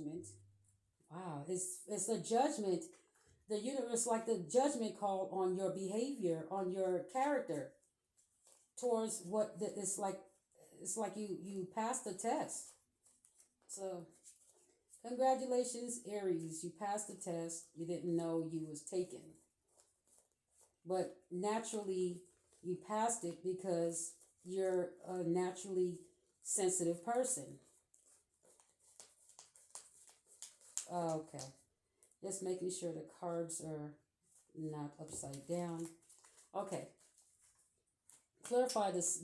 Judgment. Wow, it's a judgment. The universe like the judgment call on your behavior, on your character towards it's like. It's like you passed the test. So congratulations, Aries. You passed the test. You didn't know you was taken, but naturally you passed it because you're a naturally sensitive person. Okay, just making sure the cards are not upside down. Okay, clarify this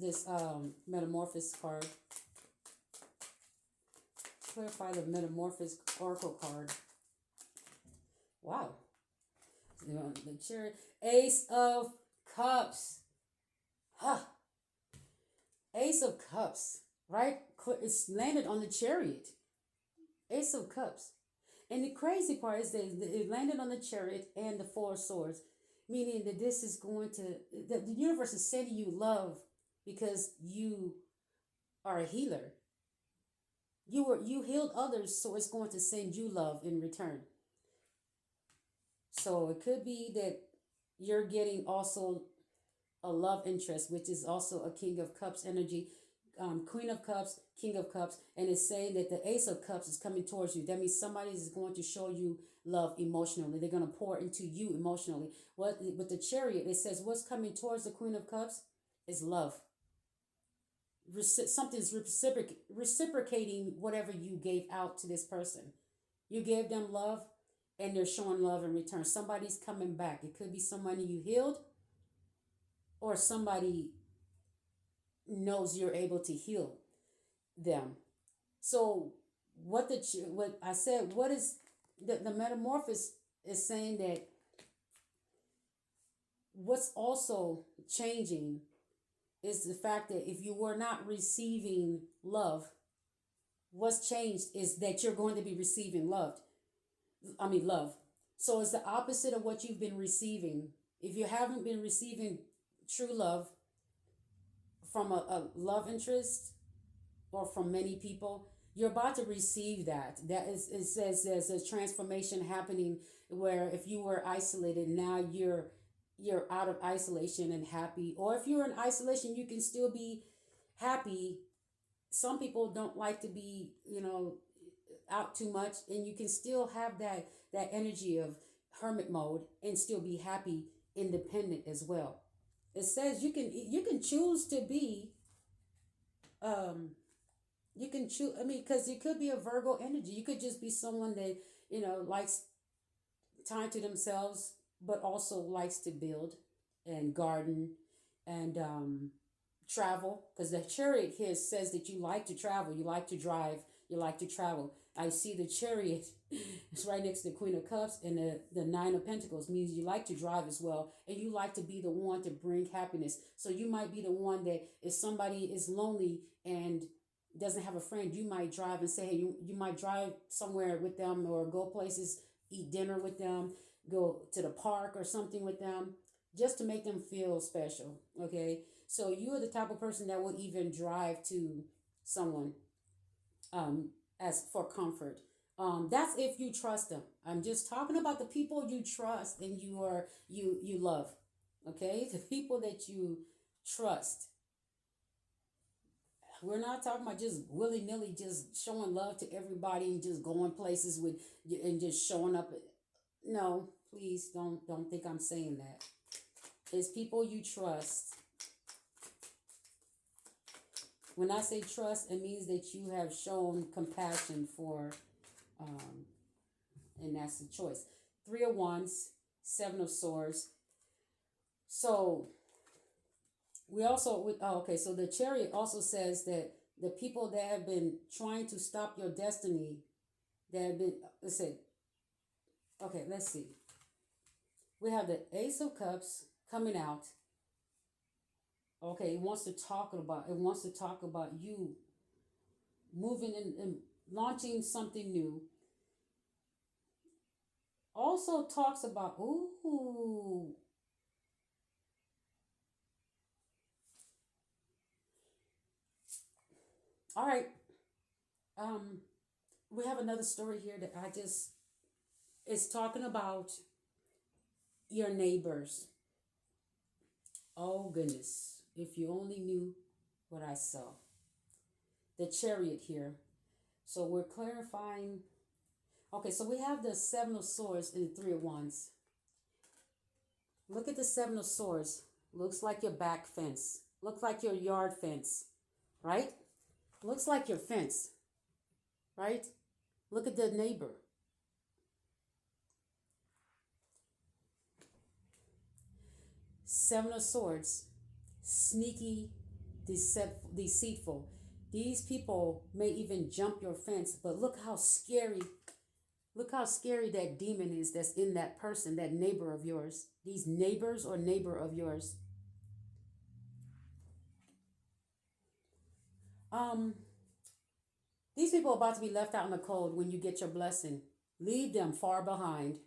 metamorphosis card. Clarify the metamorphosis oracle card. Wow, the chariot, Ace of Cups. Huh. Ace of Cups, right? It's landed on the chariot. Ace of Cups. And the crazy part is that it landed on the chariot and the Four of Swords, meaning that this is going to, the universe is sending you love because you are a healer. You healed others, so it's going to send you love in return. So it could be that you're getting also a love interest, which is also a King of Cups energy, Queen of Cups, King of Cups, and it's saying that the Ace of Cups is coming towards you. That means somebody is going to show you love emotionally. They're going to pour into you emotionally. What with the Chariot, it says what's coming towards the Queen of Cups is love. Something's reciprocating whatever you gave out to this person. You gave them love, and they're showing love in return. Somebody's coming back. It could be somebody you healed, or somebody knows you're able to heal them. So what I said, what is the metamorphosis is saying that what's also changing is the fact that if you were not receiving love, what's changed is that you're going to be receiving love. So it's the opposite of what you've been receiving. If you haven't been receiving true love from a love interest or from many people, you're about to receive that. That is, it says there's a transformation happening where if you were isolated, now you're out of isolation and happy. Or if you're in isolation, you can still be happy. Some people don't like to be, out too much, and you can still have that energy of hermit mode and still be happy, independent as well. It says you can choose to be you can choose. I mean, because it could be a Virgo energy. You could just be someone that likes time to themselves, but also likes to build and garden and travel. Because the Chariot here says that you like to travel, you like to drive, you like to travel. I see the Chariot. It's right next to the Queen of Cups, and the Nine of Pentacles means you like to drive as well, and you like to be the one to bring happiness. So you might be the one that if somebody is lonely and doesn't have a friend, you might drive and say, hey, you might drive somewhere with them or go places, eat dinner with them, go to the park or something with them, just to make them feel special. Okay, so you are the type of person that would even drive to someone as for comfort. That's if you trust them. I'm just talking about the people you trust and you love. Okay, the people that you trust. We're not talking about just willy nilly, just showing love to everybody and just going places with and just showing up. No, please don't think I'm saying that. It's people you trust. When I say trust, it means that you have shown compassion for, and that's the choice. Three of Wands, Seven of Swords. So we also, okay, so the Chariot also says that the people that have been trying to stop your destiny, that have been, let's say, okay, let's see. We have the Ace of Cups coming out. Okay, it wants to talk about you moving and launching something new. Also talks about, ooh, all right. We have another story here that it's talking about your neighbors. Oh, goodness. If you only knew what I saw. The chariot here. So we're clarifying. Okay, so we have the Seven of Swords and the Three of Wands. Look at the Seven of Swords. Looks like your back fence. Looks like your yard fence, right? Looks like your fence, right? Look at the neighbor. Seven of Swords, sneaky, deceitful. These people may even jump your fence, but look how scary that demon is that's in that person, that neighbor of yours. These neighbors or neighbor of yours. Um, these people are about to be left out in the cold when you get your blessing. Leave them far behind.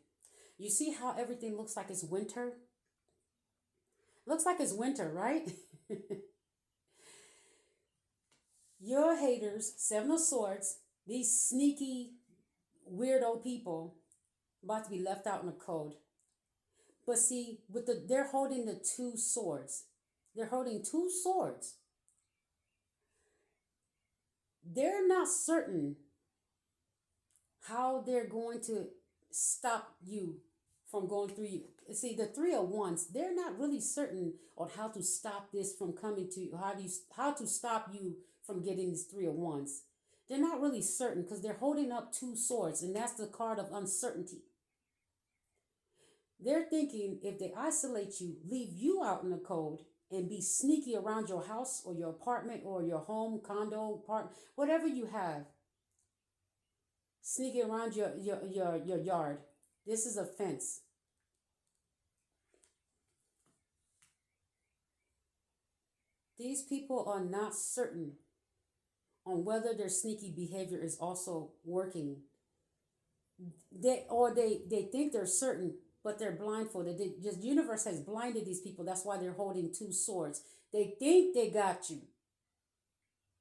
You see how everything looks like it's winter? Looks like it's winter, right? Your haters, Seven of Swords, these sneaky, weirdo people, about to be left out in the cold. But see, they're holding the two swords. They're holding two swords. They're not certain how they're going to stop you from going through you. See, the Three of Wands, they're not really certain on how to stop this from coming to you. How to stop you from getting this Three of Wands. They're not really certain because they're holding up two swords, and that's the card of uncertainty. They're thinking if they isolate you, leave you out in the cold, and be sneaky around your house or your apartment or your home, condo, apartment, whatever you have, sneaky around your yard. This is a fence. These people are not certain on whether their sneaky behavior is also working. They think they're certain, but they're blindfolded. The universe has blinded these people. That's why they're holding two swords. They think they got you.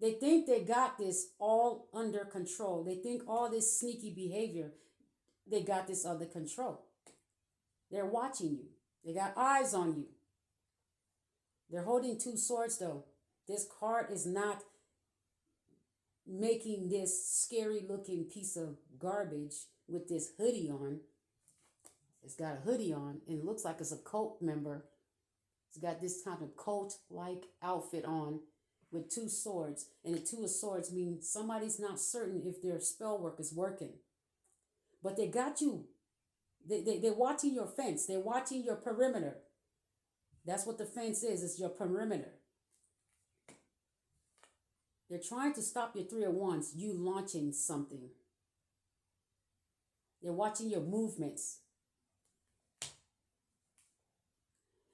They think they got this all under control. They think all this sneaky behavior, they got this under control. They're watching you. They got eyes on you. They're holding two swords though. This card is not making this scary looking piece of garbage with this hoodie on. It's got a hoodie on and it looks like it's a cult member. It's got this kind of cult-like outfit on with two swords. And the Two of Swords means somebody's not certain if their spell work is working. But they got you. They're watching your fence. They're watching your perimeter. That's what the fence is. It's your perimeter. They're trying to stop your Three of Wands, you launching something. They're watching your movements.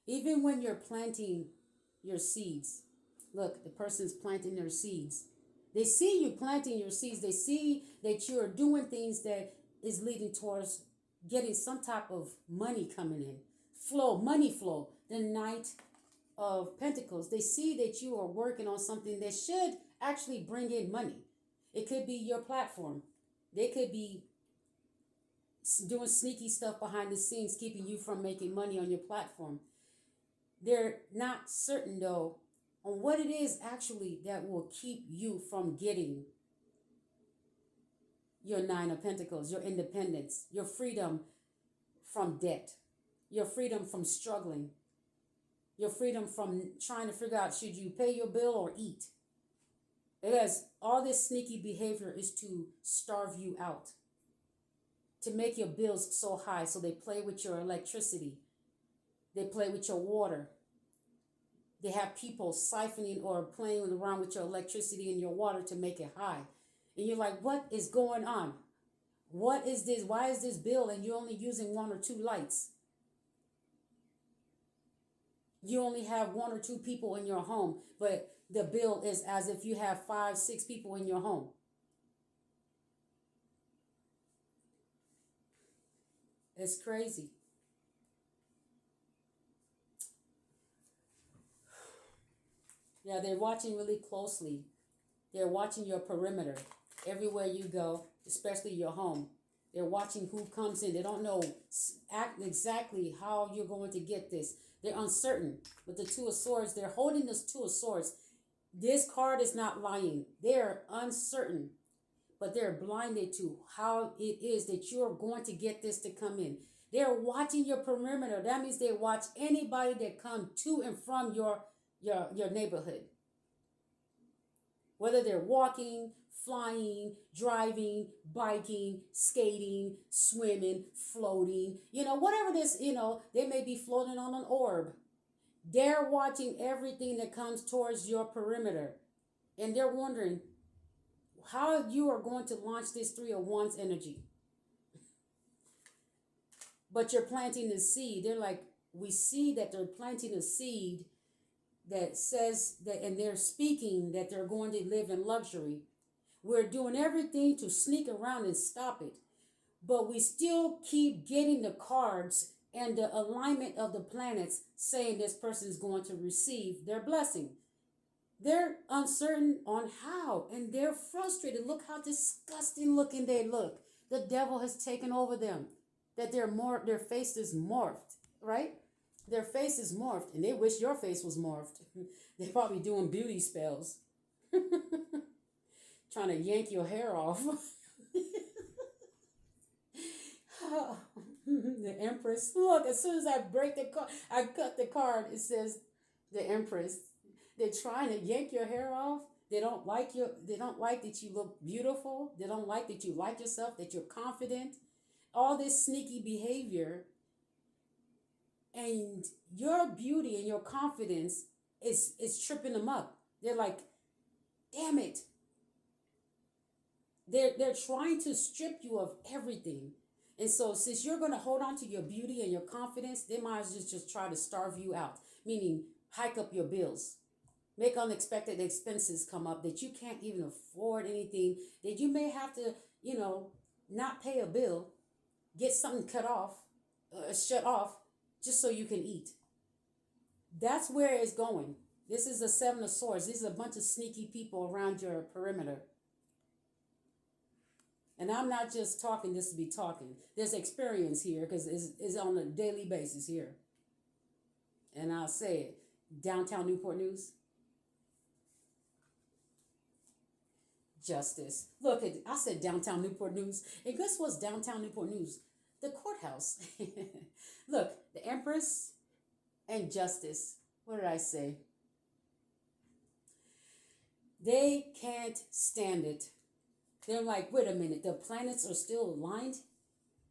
Even when you're planting your seeds, look, the person's planting their seeds. They see you planting your seeds. They see that you're doing things that is leading towards getting some type of money coming in. Money flow. The Knight of Pentacles. They see that you are working on something that should actually bring in money. It could be your platform. They could be doing sneaky stuff behind the scenes, keeping you from making money on your platform. They're not certain though on what it is actually that will keep you from getting your Nine of Pentacles, your independence, your freedom from debt, your freedom from struggling, your freedom from trying to figure out should you pay your bill or eat. Because all this sneaky behavior is to starve you out, to make your bills so high so they play with your electricity, they play with your water. They have people siphoning or playing around with your electricity and your water to make it high. And you're like, what is going on? What is this? Why is this bill and you're only using one or two lights? You only have one or two people in your home, but the bill is as if you have 5, 6 people in your home. It's crazy. Yeah, they're watching really closely. They're watching your perimeter. everywhere you go, especially your home. They're watching who comes in. They don't know exactly how you're going to get this. They're uncertain. With the Two of Swords, they're holding this Two of Swords. This card is not lying. They're uncertain, but they're blinded to how it is that you're going to get this to come in. They're watching your perimeter. That means they watch anybody that come to and from your neighborhood. Whether they're walking, flying, driving, biking, skating, swimming, floating, whatever this, they may be floating on an orb. They're watching everything that comes towards your perimeter. And they're wondering how you are going to launch this Three of Wands energy. But you're planting the seed. They're like, we see that they're planting a seed that says that, and they're speaking that they're going to live in luxury. We're doing everything to sneak around and stop it. But we still keep getting the cards and the alignment of the planets saying this person is going to receive their blessing. They're uncertain on how, and they're frustrated. Look how disgusting looking they look. The devil has taken over them. That their face is morphed, right? Their face is morphed, and they wish your face was morphed. They're probably doing beauty spells. Trying to yank your hair off. The Empress. Look, as soon as I break the card, I cut the card, it says the Empress. They're trying to yank your hair off. They don't like that you look beautiful. They don't like that you like yourself, that you're confident. All this sneaky behavior, and your beauty and your confidence is tripping them up. They're like, damn it. They're trying to strip you of everything. And so since you're going to hold on to your beauty and your confidence, they might as well just try to starve you out, meaning hike up your bills. Make unexpected expenses come up that you can't even afford anything, that you may have to, not pay a bill, get something shut off, just so you can eat. That's where it's going. This is the Seven of Swords. This is a bunch of sneaky people around your perimeter. And I'm not just talking this to be talking. There's experience here because it's on a daily basis here. And I'll say it. Downtown Newport News. Justice. Look, I said downtown Newport News. And guess what's downtown Newport News? The courthouse. Look, the Empress and Justice. What did I say? They can't stand it. They're like, wait a minute, the planets are still aligned?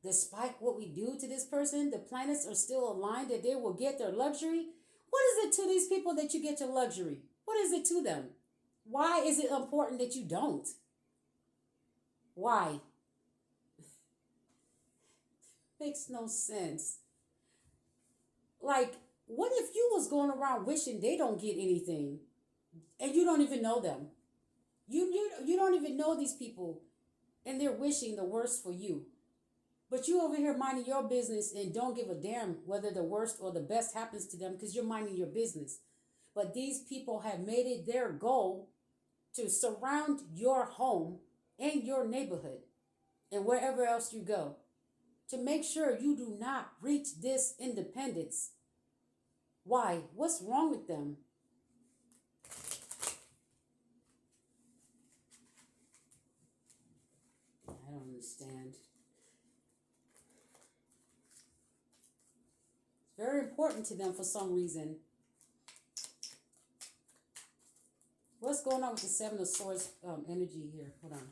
Despite what we do to this person, the planets are still aligned that they will get their luxury? What is it to these people that you get your luxury? What is it to them? Why is it important that you don't? Why? Makes no sense. Like, what if you was going around wishing they don't get anything and you don't even know them? You don't even know these people, and they're wishing the worst for you. But you over here minding your business and don't give a damn whether the worst or the best happens to them because you're minding your business. But these people have made it their goal to surround your home and your neighborhood and wherever else you go to make sure you do not reach this independence. Why? What's wrong with them? I don't understand. It's very important to them for some reason. What's going on with the Seven of Swords energy here? Hold on.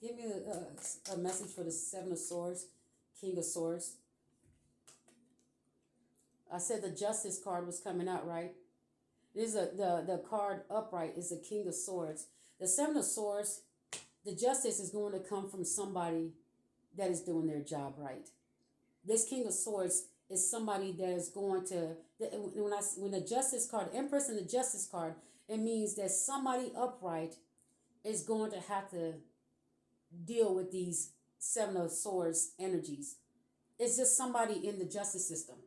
Give me a message for the Seven of Swords, King of Swords. I said the Justice card was coming out, right? This is the card upright is the King of Swords. The Seven of Swords, the Justice is going to come from somebody that is doing their job right. This King of Swords is somebody that is going to, when the Justice card, Empress and the Justice card, it means that somebody upright is going to have to deal with these Seven of Swords energies. It's just somebody in the justice system.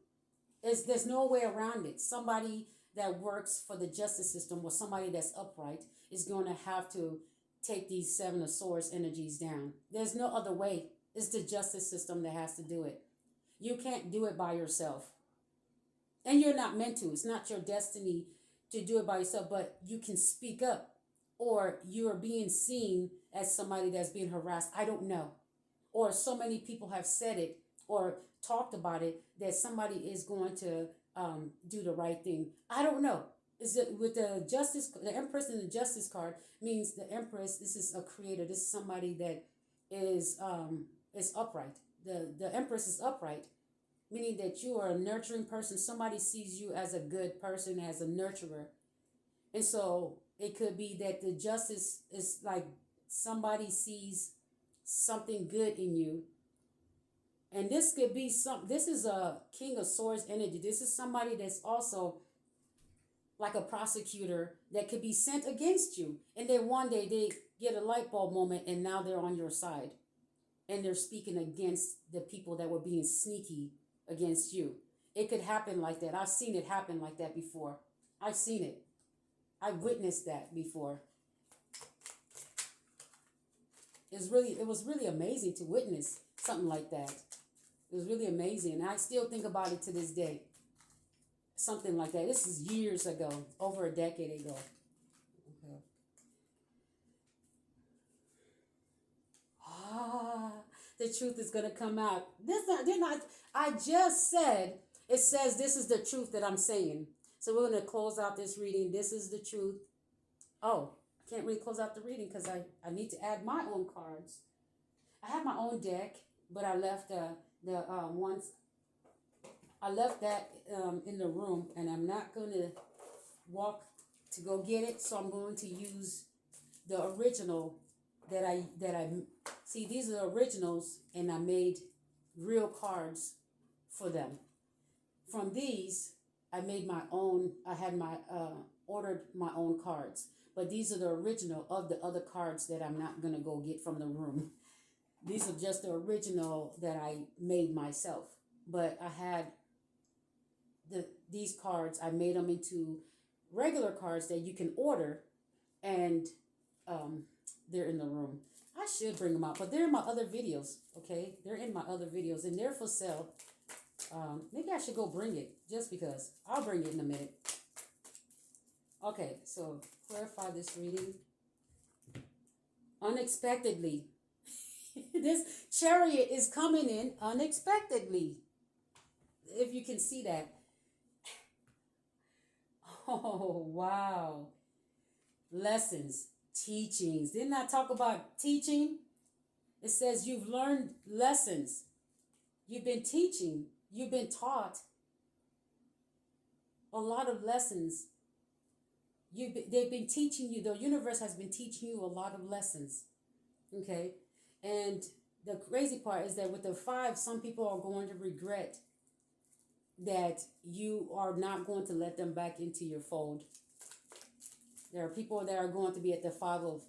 There's no way around it. Somebody that works for the justice system or somebody that's upright is going to have to take these Seven of Swords energies down. There's no other way. It's the justice system that has to do it. You can't do it by yourself. And you're not meant to. It's not your destiny to do it by yourself, but you can speak up, or you're being seen as somebody that's being harassed. I don't know. Or so many people have said it or talked about it that somebody is going to do the right thing. I don't know. Is it with the justice, the Empress and the Justice card means the Empress, this is a creator. This is somebody that is upright. The Empress is upright, meaning that you are a nurturing person. Somebody sees you as a good person, as a nurturer. And so it could be that the justice is like somebody sees something good in you. And this could be this is a King of Swords energy. This is somebody that's also like a prosecutor that could be sent against you. And then one day they get a light bulb moment and now they're on your side. And they're speaking against the people that were being sneaky against you. It could happen like that. I've seen it happen like that before. I've seen it. I've witnessed that before. It was really amazing to witness something like that. It was really amazing. And I still think about it to this day. Something like that. This is years ago, over a decade ago. Okay. The truth is going to come out. I just said, it says this is the truth that I'm saying. So we're going to close out this reading. This is the truth. Oh, I can't really close out the reading because I need to add my own cards. I have my own deck, but I left the ones. I left that in the room, and I'm not going to walk to go get it. So I'm going to use the original that I see. These are the originals, and I made real cards for them. From these, I made my own. I had my ordered my own cards, but these are the original of the other cards that I'm not going to go get from the room. These are just the original that I made myself. But I had these cards. I made them into regular cards that you can order, and they're in the room. I should bring them out, but they're in my other videos. Okay, they're in my other videos, and they're for sale. Maybe I should go bring it just because. I'll bring it in a minute. Okay, so clarify this reading. Unexpectedly. This Chariot is coming in unexpectedly. If you can see that. Oh, wow. Lessons, teachings. Didn't I talk about teaching? It says you've learned lessons. You've been teaching. You've been taught a lot of lessons. They've been teaching you. The universe has been teaching you a lot of lessons. Okay? And the crazy part is that with the 5, some people are going to regret that you are not going to let them back into your fold. There are people that are going to be at the 5 of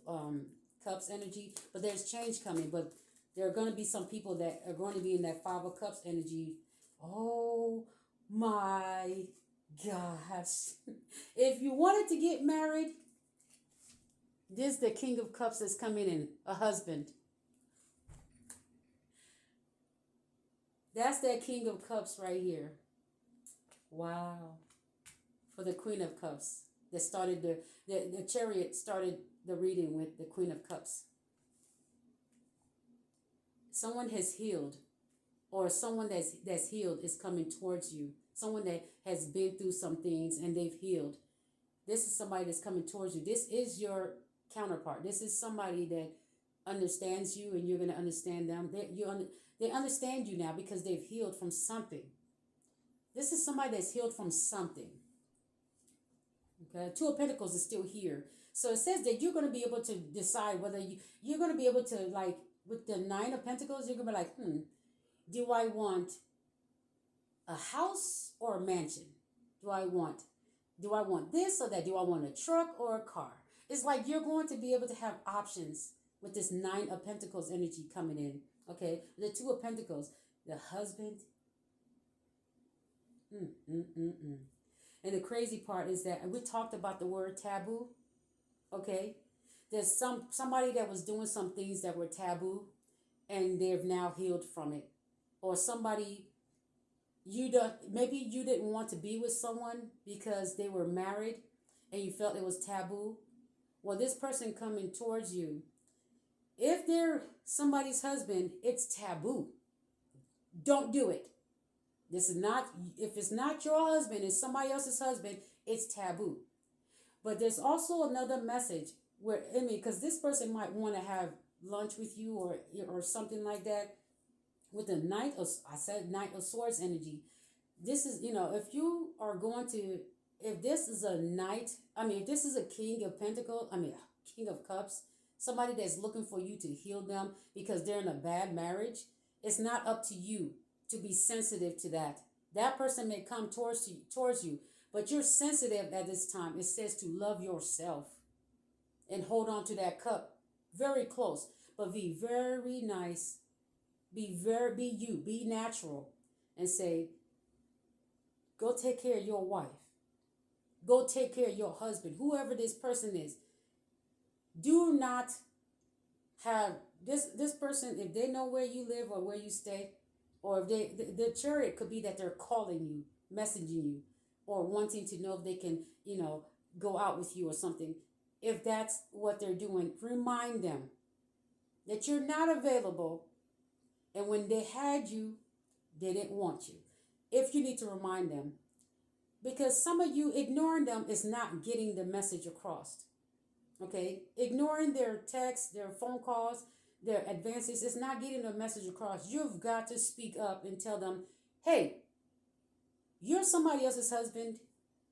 Cups energy, but there's change coming. But there are going to be some people that are going to be in that 5 of Cups energy. Oh my gosh. If you wanted to get married, this is the King of Cups that's coming in, a husband. That's that King of Cups right here. Wow. For the Queen of Cups. That started the Chariot started the reading with the Queen of Cups. Someone has healed, or someone that's healed is coming towards you. Someone that has been through some things and they've healed. This is somebody that's coming towards you. This is your counterpart. This is somebody that understands you, and you're going to understand them. They understand you now because they've healed from something. This is somebody that's healed from something. Okay, 2 of Pentacles is still here. So it says that you're going to be able to decide whether you're going to be able to, like, with the 9 of Pentacles, you're going to be like, do I want a house or a mansion? Do I want this or that? Do I want a truck or a car? It's like you're going to be able to have options with this 9 of Pentacles energy coming in. Okay, the 2 of Pentacles, the husband. And the crazy part is that we talked about the word taboo. Okay, there's somebody that was doing some things that were taboo, and they've now healed from it. Or somebody, you don't, maybe you didn't want to be with someone because they were married and you felt it was taboo. Well, this person coming towards you, if they're somebody's husband, it's taboo. Don't do it. This is not, if it's not your husband, it's somebody else's husband, it's taboo. But there's also another message where, I mean, because this person might want to have lunch with you, or something like that. With the Knight of, I said Knight of Swords energy. This is, if you are going to, if this is a knight, I mean, if this is a King of Pentacles, I mean, King of Cups, somebody that's looking for you to heal them because they're in a bad marriage, it's not up to you to be sensitive to that. That person may come towards you, but you're sensitive at this time. It says to love yourself and hold on to that cup very close, but be very nice. Be you, be natural, and say, go take care of your wife. Go take care of your husband, whoever this person is. Do not have this person, if they know where you live or where you stay, or if the chariot could be that they're calling you, messaging you, or wanting to know if they can, go out with you or something. If that's what they're doing, remind them that you're not available. And when they had you, they didn't want you. If you need to remind them, because some of you ignoring them is not getting the message across. Okay? Ignoring their texts, their phone calls, their advances is not getting the message across. You've got to speak up and tell them, hey, you're somebody else's husband.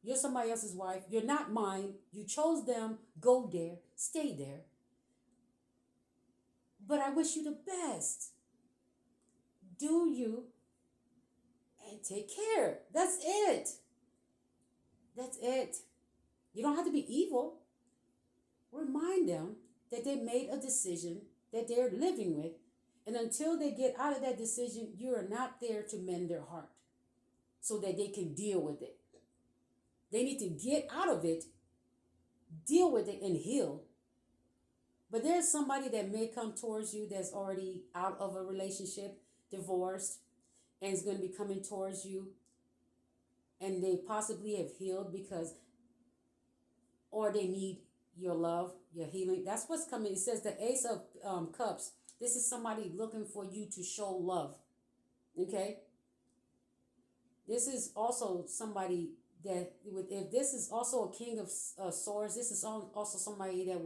You're somebody else's wife. You're not mine. You chose them. Go there. Stay there. But I wish you the best. Do you and take care. That's it. That's it. You don't have to be evil. Remind them that they made a decision that they're living with. And until they get out of that decision, you are not there to mend their heart so that they can deal with it. They need to get out of it, deal with it, and heal. But there's somebody that may come towards you that's already out of a relationship, divorced, and is going to be coming towards you, and they possibly have healed because, or they need your love, your healing. That's what's coming. It says the Ace of Cups. This is somebody looking for you to show love. Okay? This is also somebody that, if this is also a King of Swords, this is also somebody that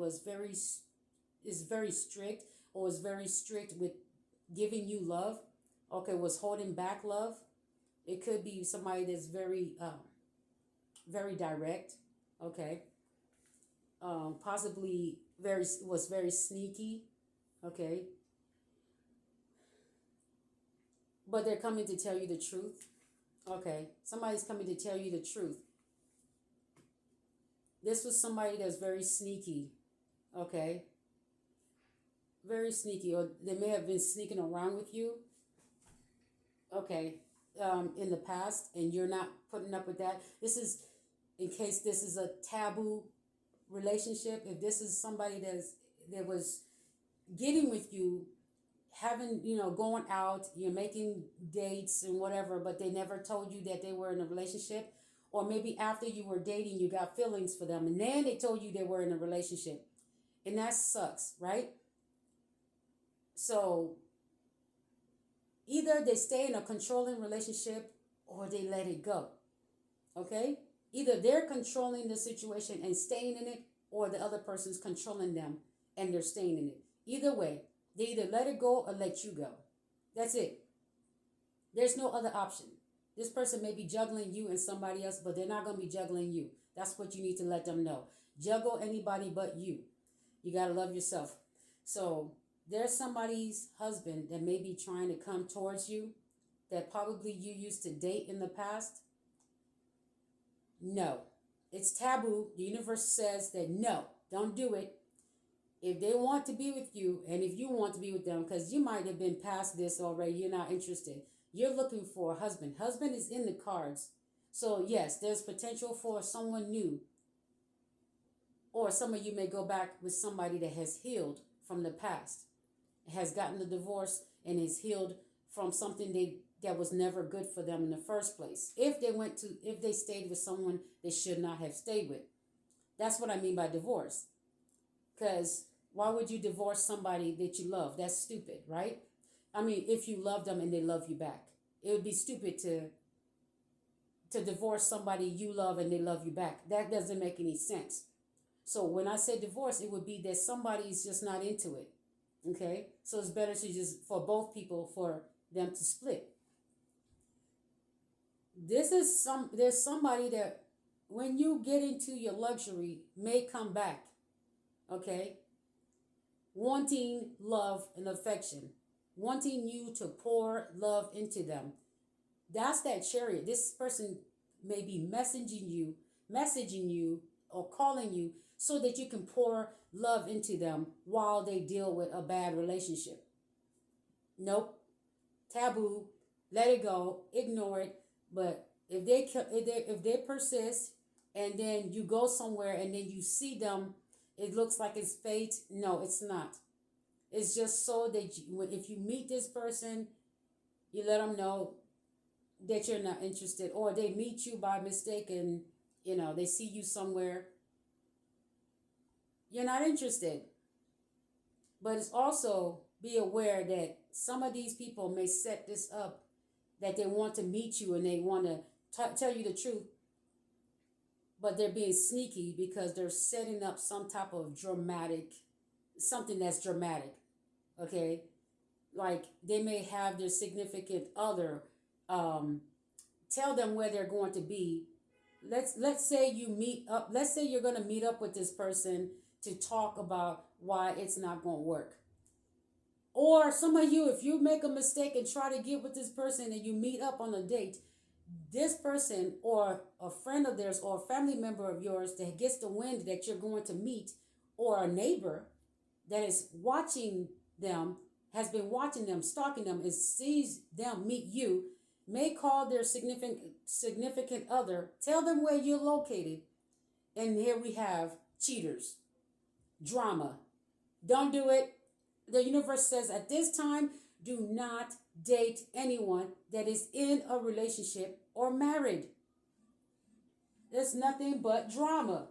is very strict, or is very strict with giving you love. Okay, was holding back love. It could be somebody that's very direct. Okay, possibly was very sneaky. Okay, but they're coming to tell you the truth. Okay, somebody's coming to tell you the truth. This was somebody that's very sneaky. Okay, very sneaky, or they may have been sneaking around with you. Okay, in the past, and you're not putting up with that. This is in case this is a taboo relationship. If this is somebody that was getting with you, having, going out, you're making dates and whatever, but they never told you that they were in a relationship. Or maybe after you were dating, you got feelings for them, and then they told you they were in a relationship. And that sucks, right? So either they stay in a controlling relationship or they let it go. Okay? Either they're controlling the situation and staying in it, or the other person's controlling them and they're staying in it. Either way, they either let it go or let you go. That's it. There's no other option. This person may be juggling you and somebody else, but they're not going to be juggling you. That's what you need to let them know. Juggle anybody but you. You got to love yourself. So there's somebody's husband that may be trying to come towards you that probably you used to date in the past. No, it's taboo. The universe says that no, don't do it. If they want to be with you, and if you want to be with them, because you might have been past this already, you're not interested. You're looking for a husband. Husband is in the cards, So yes, there's potential for someone new, or some of you may go back with somebody that has healed from the past, has gotten the divorce and is healed from something that was never good for them in the first place. If they stayed with someone they should not have stayed with. That's what I mean by divorce. Because why would you divorce somebody that you love? That's stupid, right? I mean, if you love them and they love you back, it would be stupid to divorce somebody you love and they love you back. That doesn't make any sense. So when I say divorce, it would be that somebody's just not into it. Okay? So it's better to just, for both people, for them to split. There's somebody that when you get into your luxury may come back. Okay? Wanting love and affection, wanting you to pour love into them. That's that chariot. This person may be messaging you, or calling you so that you can pour love into them while they deal with a bad relationship. Nope. Taboo. Let it go. Ignore it. But if they persist, and then you go somewhere and then you see them, it looks like it's fate. No, it's not. It's just so that if you meet this person, you let them know that you're not interested, or they meet you by mistake and they see you somewhere, you're not interested. But it's also, be aware that some of these people may set this up, that they want to meet you and they want to tell you the truth, but they're being sneaky because they're setting up some type of something that's dramatic. Okay? Like they may have their significant other tell them where they're going to be. Let's say you meet up. Let's say you're going to meet up with this person to talk about why it's not going to work. Or some of you, if you make a mistake and try to get with this person and you meet up on a date, this person or a friend of theirs or a family member of yours that gets the wind that you're going to meet, or a neighbor that is watching them, has been watching them, stalking them, and sees them meet you, may call their significant other, tell them where you're located, and here we have cheaters, drama. Don't do it. The universe says at this time, do not date anyone that is in a relationship or married. It's nothing but drama.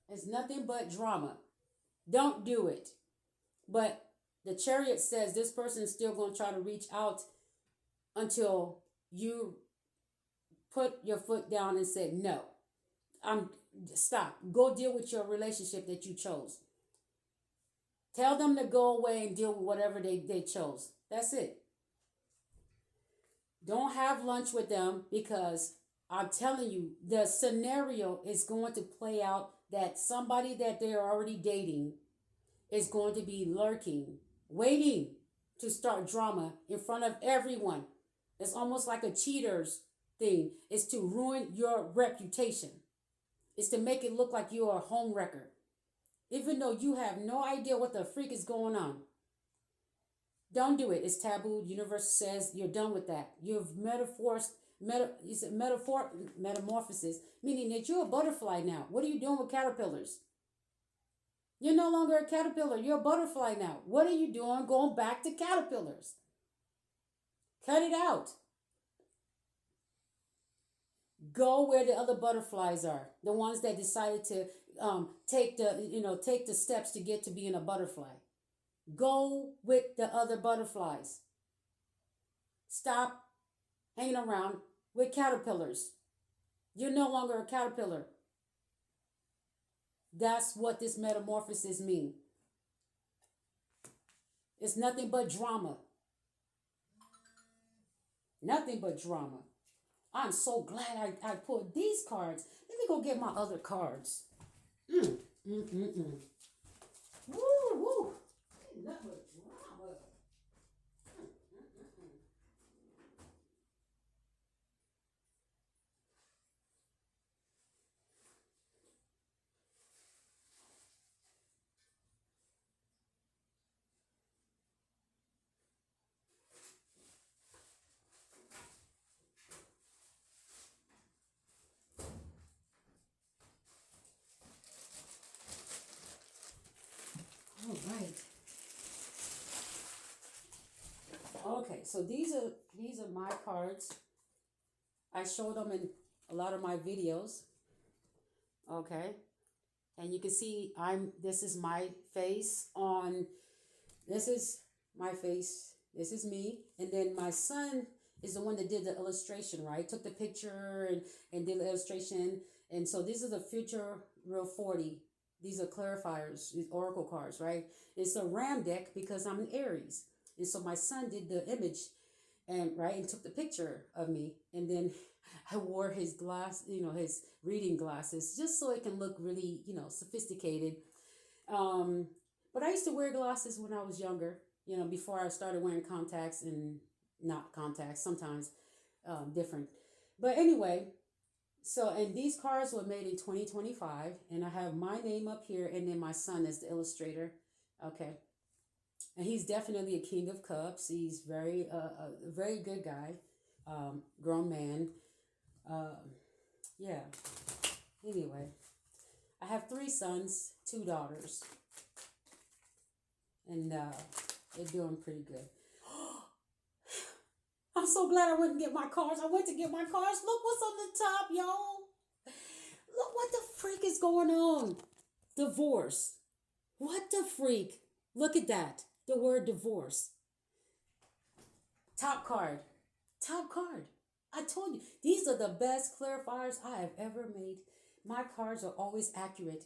It's nothing but drama. Don't do it. But the chariot says this person is still going to try to reach out until you put your foot down and say, no, stop. Go deal with your relationship that you chose. Tell them to go away and deal with whatever they chose. That's it. Don't have lunch with them, because I'm telling you, the scenario is going to play out that somebody that they're already dating is going to be lurking, waiting to start drama in front of everyone. It's almost like a cheater's thing. It's to ruin your reputation. It's to make it look like you're a homewrecker, even though you have no idea what the freak is going on. Don't do it. It's taboo. The universe says you're done with that. You've metamorphosis, meaning that you're a butterfly now. What are you doing with caterpillars? You're no longer a caterpillar. You're a butterfly now. What are you doing going back to caterpillars? Cut it out. Go where the other butterflies are. The ones that decided to take the steps to get to being a butterfly. Go with the other butterflies. Stop hanging around with caterpillars. You're no longer a caterpillar. That's what this metamorphosis means. It's nothing but drama. Nothing but drama. I'm so glad I pulled these cards. Let me go get my other cards. Woo, woo. Nothing but drama. right. Okay, so these are my cards. I showed them in a lot of my videos. Okay, and you can see this is my face on, this is my face, this is me, and then my son is the one that did the illustration, right? Took the picture and did the illustration. And so these are the future real 40. These are clarifiers, these oracle cards, right? It's a ram deck because I'm an Aries. And so my son did the image and right and took the picture of me, and then I wore his his reading glasses, just so it can look really, sophisticated. um but I used to wear glasses when I was younger, before I started wearing contacts, and not contacts sometimes, different. But anyway, so, and these cards were made in 2025, and I have my name up here, and then my son is the illustrator. Okay, and he's definitely a king of cups. He's a very good guy, grown man. Um, yeah. Anyway, I have three sons, two daughters, and they're doing pretty good. I'm so glad I went and get my cards. I went to get my cards. Look what's on the top, y'all. Look what the freak is going on. Divorce. What the freak? Look at that. The word divorce. Top card. Top card. I told you, these are the best clarifiers I have ever made. My cards are always accurate.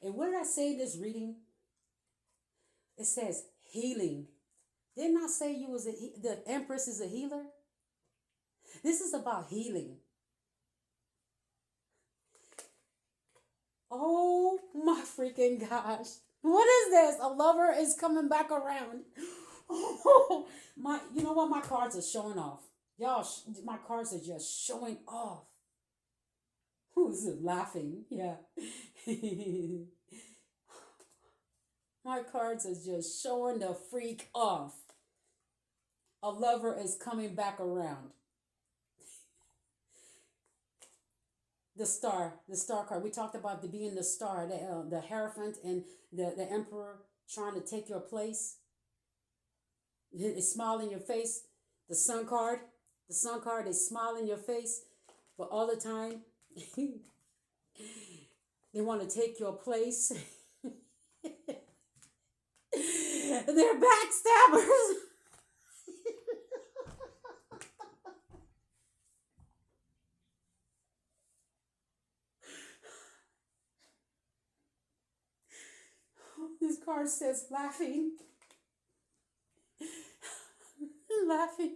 And what did I say in this reading? It says healing. Didn't I say the Empress is a healer? This is about healing. Oh my freaking gosh. What is this? A lover is coming back around. Oh, you know what? My cards are showing off. Y'all, my cards are just showing off. Who's laughing? Yeah. My cards are just showing the freak off. A lover is coming back around. The star card. We talked about being the star, the Hierophant and the Emperor trying to take your place. It's smile in your face. The Sun card is smile in your face, but all the time they want to take your place. They're backstabbers. This card says laughing. Laughing.